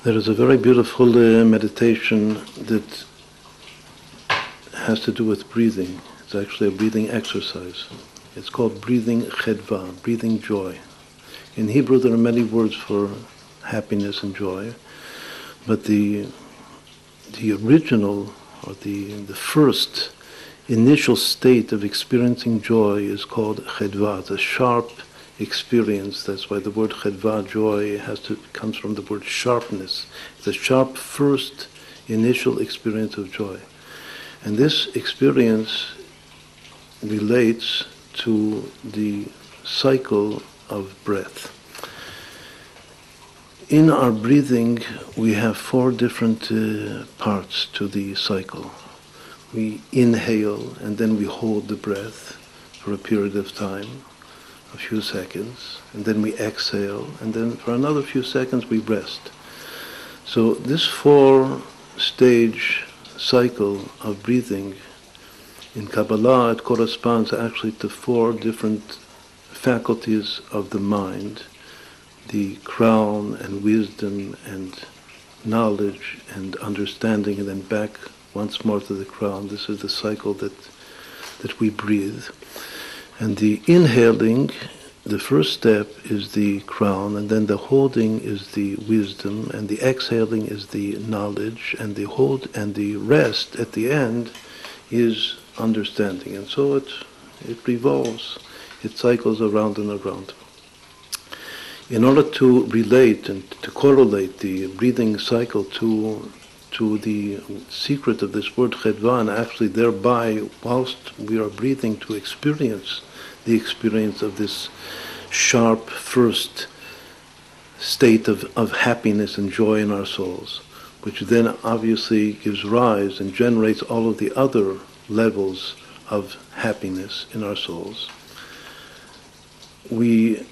There is a very beautiful meditation that has to do with breathing. It's actually a breathing exercise. It's called breathing chedvah, breathing joy. In Hebrew there are many words for happiness and joy, but the original, or the first initial state of experiencing joy is called chedvah, the sharp experience. That's why the word chedvah, joy, comes from the word sharpness. It's a sharp first initial experience of joy. And this experience relates to the cycle of breath. In our breathing, we have 4 different parts to the cycle. We inhale and then we hold the breath for a period of time, a few seconds, and then we exhale, and then for another few seconds we rest. So this 4-stage cycle of breathing, in Kabbalah it corresponds actually to 4 different faculties of the mind: the crown and wisdom and knowledge and understanding, and then back once more to the crown. This is the cycle that we breathe. And the inhaling, the first step is the crown, and then the holding is the wisdom, and the exhaling is the knowledge, and the hold and the rest at the end is understanding. And so it revolves, it cycles around and around. In order to relate and to correlate the breathing cycle to the secret of this word chedvah, and actually thereby, whilst we are breathing, to experience the experience of this sharp first state of happiness and joy in our souls, which then obviously gives rise and generates all of the other levels of happiness in our souls. We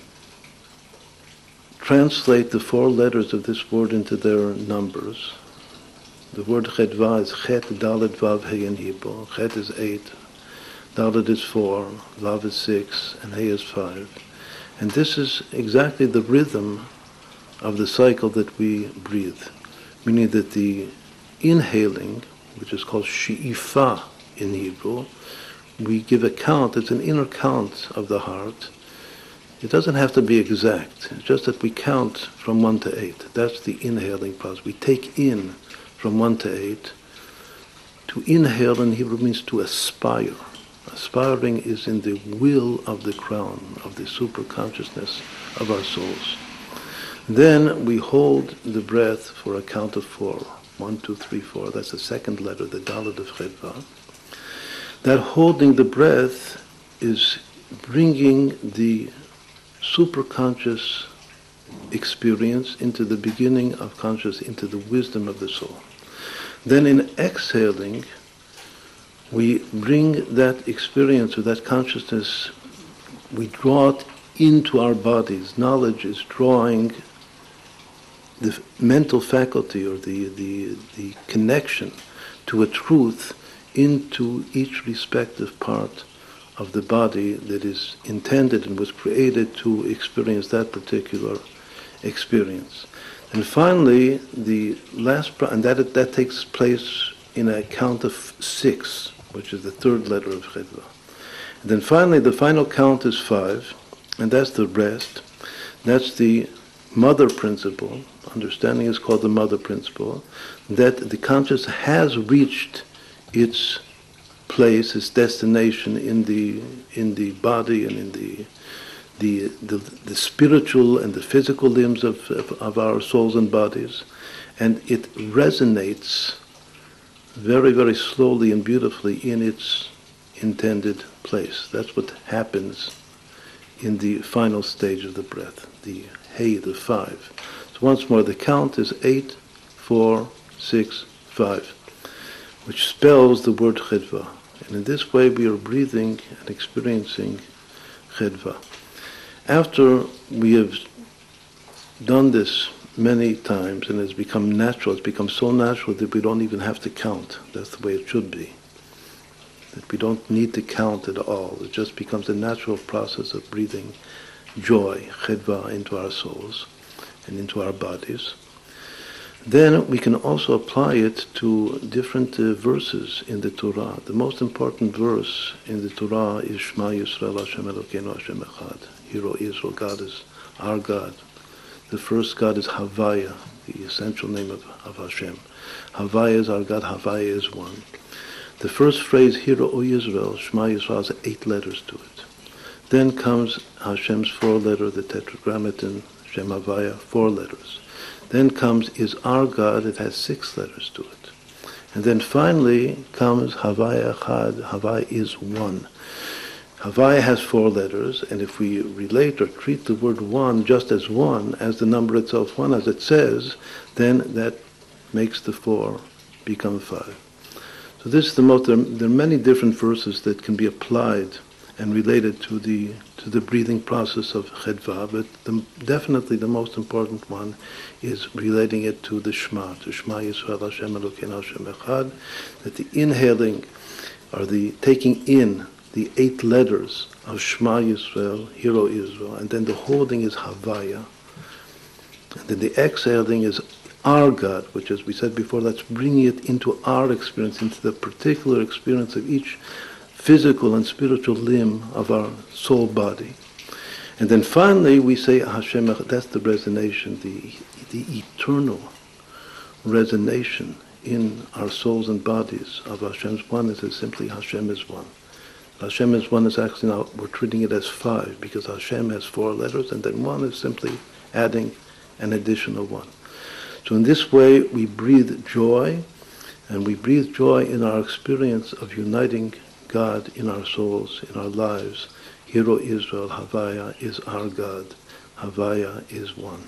translate the 4 letters of this word into their numbers. The word chedvah is chet, dalet, vav, hey in Hebrew. Chet is 8, dalet is 4, vav is 6, and hey is 5. And this is exactly the rhythm of the cycle that we breathe, meaning that the inhaling, which is called she'ifah in Hebrew, we give a count. It's an inner count of the heart. It doesn't have to be exact. It's just that we count from 1 to 8. That's the inhaling process. We take in from 1 to 8. To inhale in Hebrew means to aspire. Aspiring is in the will of the crown, of the super consciousness of our souls. Then we hold the breath for a count of 4. 1, 2, 3, 4. That's the second letter, the dalet of chedvah. That holding the breath is bringing the superconscious experience into the beginning of consciousness, into the wisdom of the soul. Then in exhaling, we bring that experience or that consciousness, we draw it into our bodies. Knowledge is drawing the mental faculty or the connection to a truth into each respective part of the body that is intended and was created to experience that particular experience. And finally, the last and that takes place in a count of 6, which is the 3rd letter of chedvah. And then finally, the final count is 5, and that's the rest. That's the mother principle. Understanding is called the mother principle, that the conscious has reached its place, its destination in the body and in the spiritual and the physical limbs of our souls and bodies, and it resonates very, very slowly and beautifully in its intended place. That's what happens in the final stage of the breath, the hey, the 5. So once more, the count is 8, 4, 6, 5, which spells the word chedvah. And in this way we are breathing and experiencing chedvah. After we have done this many times and it's become natural, it's become so natural that we don't even have to count. That's the way it should be. That we don't need to count at all. It just becomes a natural process of breathing joy, chedvah, into our souls and into our bodies. Then we can also apply it to different verses in the Torah. The most important verse in the Torah is Shema Yisrael Hashem Elokeinu Hashem Echad. Hear, O Israel, God is our God. The first God is Havayah, the essential name of Hashem. Havayah is our God, Havayah is one. The first phrase, Hear, O Israel, Shema Yisrael, has 8 letters to it. Then comes Hashem's 4-letter, the Tetragrammaton, Shem Havayah, 4 letters. Then comes is our God, it has 6 letters to it. And then finally comes Havayah Echad, Havayah is one. Havayah has 4 letters, and if we relate or treat the word one just as one, as the number itself one, as it says, then that makes the 4 become 5. So this is there are many different verses that can be applied and related to the breathing process of chedvah, but definitely the most important one is relating it to the Shema, to Shema Yisrael Hashem Elokeinu Hashem Echad, that the inhaling, or the taking in the 8 letters of Shema Yisrael, Hear, O Israel, and then the holding is Havayah, and then the exhaling is our God, which, as we said before, that's bringing it into our experience, into the particular experience of each physical and spiritual limb of our soul body. And then finally we say Hashem, that's the resonation, the eternal resonation in our souls and bodies of Hashem's oneness is simply Hashem is one. Hashem is one is actually now, we're treating it as 5 because Hashem has 4 letters and then 1 is simply adding an additional 1. So in this way we breathe joy, and we breathe joy in our experience of uniting God in our souls, in our lives. Hear, O Israel, Havayah is our God. Havayah is one.